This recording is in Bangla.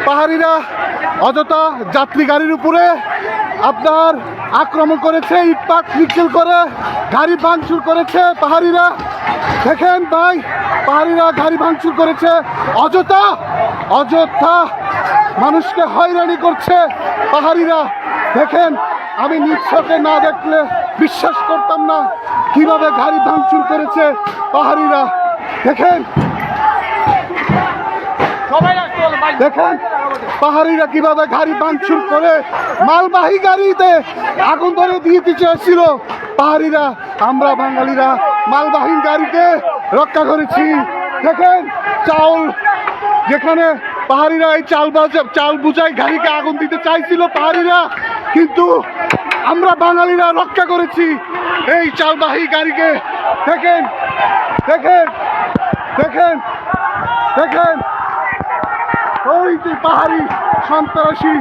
পাহাড়িরা অযথা যাত্রী গাড়ির উপরে আপনার আক্রমণ করেছে, ইটপাট মিছিল করে গাড়ি ভাঙচুর করেছে পাহাড়িরা। দেখেন ভাই, পাহাড়িরা গাড়ি ভাঙচুর করেছে, অযথা অযথা মানুষকে হয়রানি করছে পাহাড়িরা। দেখেন, আমি নিজ চোখে না দেখলে বিশ্বাস করতাম না কিভাবে গাড়ি ভাঙচুর করেছে পাহাড়িরা। দেখেন দেখেন পাহাড়িরা কিভাবে গাড়ি ভাঙচুর করে মালবাহী গাড়িতে আগুন ধরে দিতে চেয়েছিল পাহাড়িরা। আমরা বাঙালিরা মালবাহী গাড়িকে রক্ষা করেছি। দেখেন চাউল, যেখানে পাহাড়িরা এই চাল বুঝাই গাড়িকে আগুন দিতে চাইছিল পাহাড়িরা, কিন্তু আমরা বাঙালিরা রক্ষা করেছি এই চালবাহী গাড়িকে। দেখেন দেখেন দেখেন দেখেন ওই যে পাহাড়ি সন্ত্রাসী